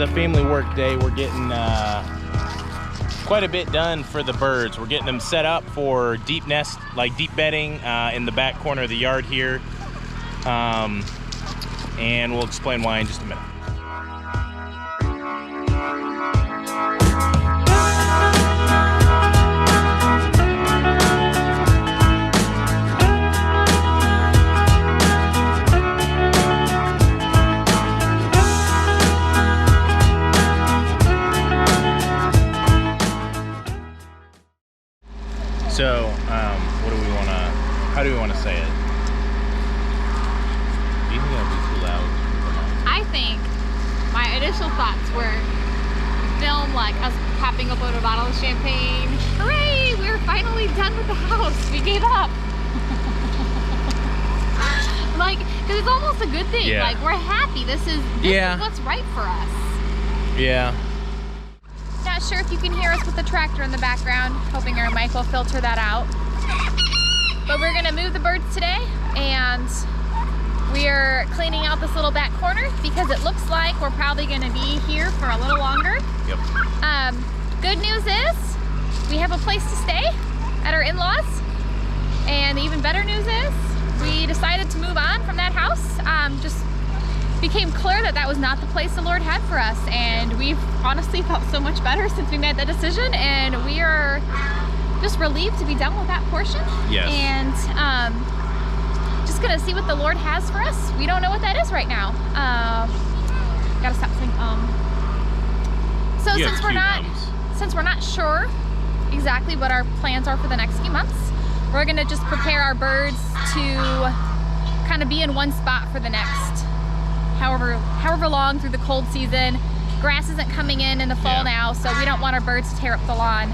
a family work day. We're getting quite a bit done for the birds. We're getting them set up for deep nest, like deep bedding in the back corner of the yard here. And we'll explain why in just a minute. So, what do we want to, how do we want to say it? Do you think that'll be too loud? I think my initial thoughts were film like us popping open a bottle of champagne. Hooray! We're finally done with the house. We gave up. Like, because it's almost a good thing. Yeah. Like, we're happy. This is what's right for us. Yeah. Not sure if you can hear us with the tractor in the background. Hoping our mic will filter that out. But we're gonna move the birds today, and we are cleaning out this little back corner because it looks like we're probably gonna be here for a little longer. Yep. Good news is we have a place to stay at our in-laws, and the even better news is we decided to move on from that house. Just became clear that that was not the place the Lord had for us, and we've honestly felt so much better since we made that decision, and we are just relieved to be done with that portion. Yes. And just gonna see what the Lord has for us. We don't know what that is right now. Gotta stop saying So since we're not sure exactly what our plans are for the next few months, we're gonna just prepare our birds to kind of be in one spot for the next however long through the cold season. Grass isn't coming in the fall now, so we don't want our birds to tear up the lawn.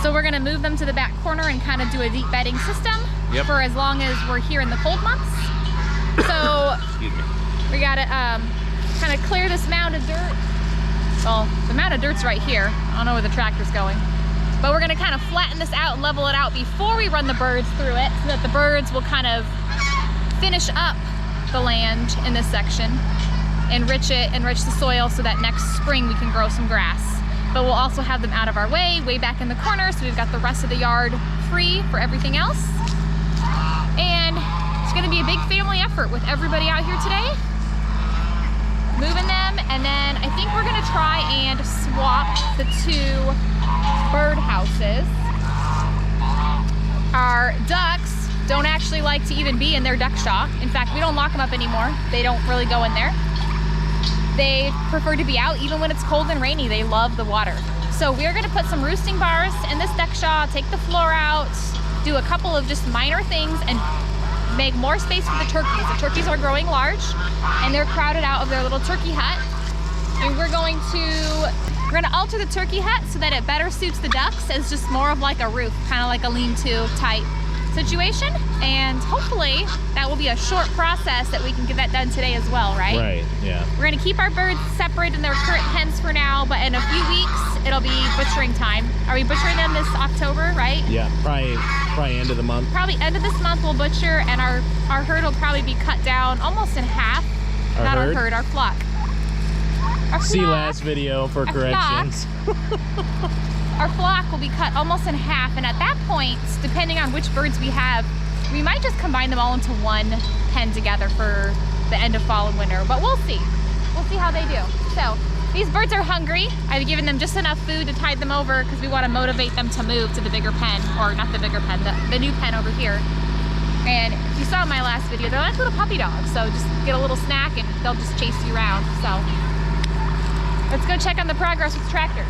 So we're gonna move them to the back corner and kind of do a deep bedding system for as long as we're here in the cold months. So we gotta kind of clear this mound of dirt. Well, the mound of dirt's right here. I don't know where the tractor's going. But we're gonna kind of flatten this out and level it out before we run the birds through it, so that the birds will kind of finish up the land in this section, enrich the soil so that next spring we can grow some grass. But we'll also have them out of our way back in the corner, so we've got the rest of the yard free for everything else. And it's gonna be a big family effort with everybody out here today, moving them, and then I think we're gonna try and swap the two bird houses. Our ducks don't actually like to even be in their duck shaw. In fact, we don't lock them up anymore. They don't really go in there. They prefer to be out even when it's cold and rainy. They love the water. So we're gonna put some roosting bars in this duck shaw, take the floor out, do a couple of just minor things, and make more space for the turkeys. The turkeys are growing large, and they're crowded out of their little turkey hut. And we're gonna alter the turkey hut so that it better suits the ducks as just more of like a roof, kind of like a lean-to type situation. And hopefully that will be a short process that we can get that done today as well, right? Right, yeah. We're gonna keep our birds separate in their current pens for now, but in a few weeks, it'll be butchering time. Are we butchering them this October, right? Yeah, probably end of the month. Probably end of this month we'll butcher, and our herd will probably be cut down almost in half. Our flock. See last video for corrections. Our flock will be cut almost in half, and at that point, depending on which birds we have, we might just combine them all into one pen together for the end of fall and winter, but we'll see. We'll see how they do. So these birds are hungry. I've given them just enough food to tide them over because we want to motivate them to move to the bigger pen, or not the bigger pen, the new pen over here. And if you saw my last video, they're like little puppy dogs, so just get a little snack and they'll just chase you around. So let's go check on the progress with the tractor.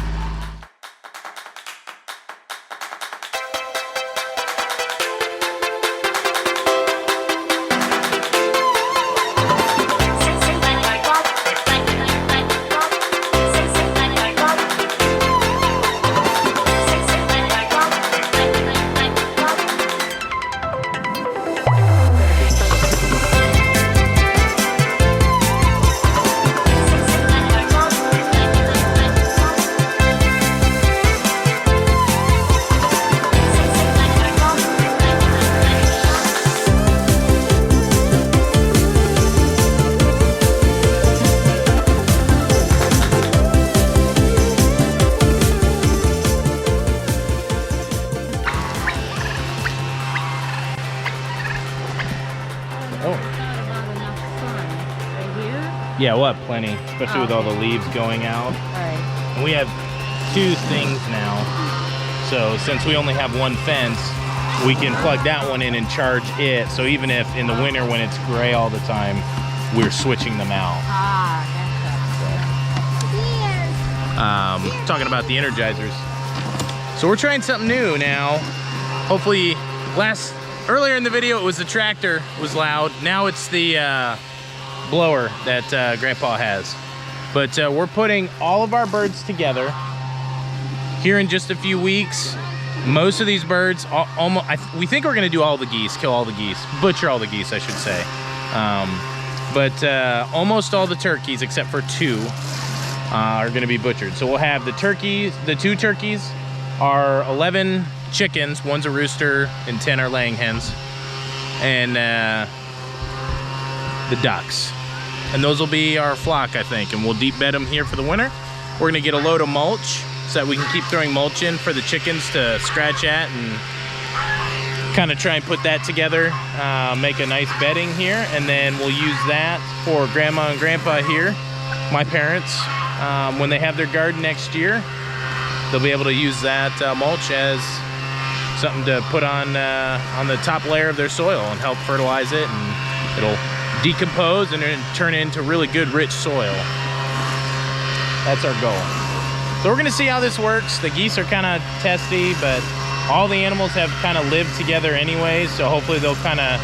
Yeah, we'll have plenty, especially with all the leaves going out. Right. And we have 2 things now. So since we only have 1 fence, we can plug that one in and charge it. So even if in the winter when it's gray all the time, we're switching them out. Talking about the Energizers. So we're trying something new now. Hopefully, earlier in the video it was the tractor was loud. Now it's the blower that Grandpa has. But we're putting all of our birds together here in just a few weeks. Most of these birds, we think we're gonna do all the geese, kill all the geese, butcher all the geese, I should say. But almost all the turkeys, except for 2, are gonna be butchered. So we'll have the turkeys, the 2 turkeys are 11 chickens, 1's a rooster, and 10 are laying hens, and the ducks. And those will be our flock, I think, and we'll deep bed them here for the winter. We're gonna get a load of mulch so that we can keep throwing mulch in for the chickens to scratch at and kind of try and put that together, make a nice bedding here, and then we'll use that for Grandma and Grandpa here, my parents. When they have their garden next year, they'll be able to use that mulch as something to put on the top layer of their soil and help fertilize it, and it'll decompose and then turn into really good rich soil. That's our goal. So we're gonna see how this works. The geese are kind of testy, but all the animals have kind of lived together anyways, so hopefully they'll kind of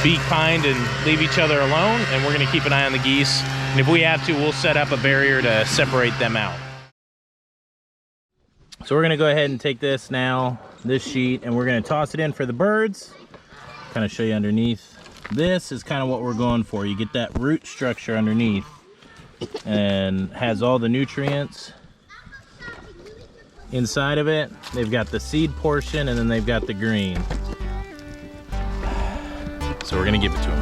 be kind and leave each other alone, and we're gonna keep an eye on the geese. And if we have to, we'll set up a barrier to separate them out. So we're gonna go ahead and take this now, this sheet, and we're gonna toss it in for the birds. Kind of show you underneath. This is kind of what we're going for. You get that root structure underneath and has all the nutrients inside of it. They've got the seed portion and then they've got the green. So we're gonna give it to them.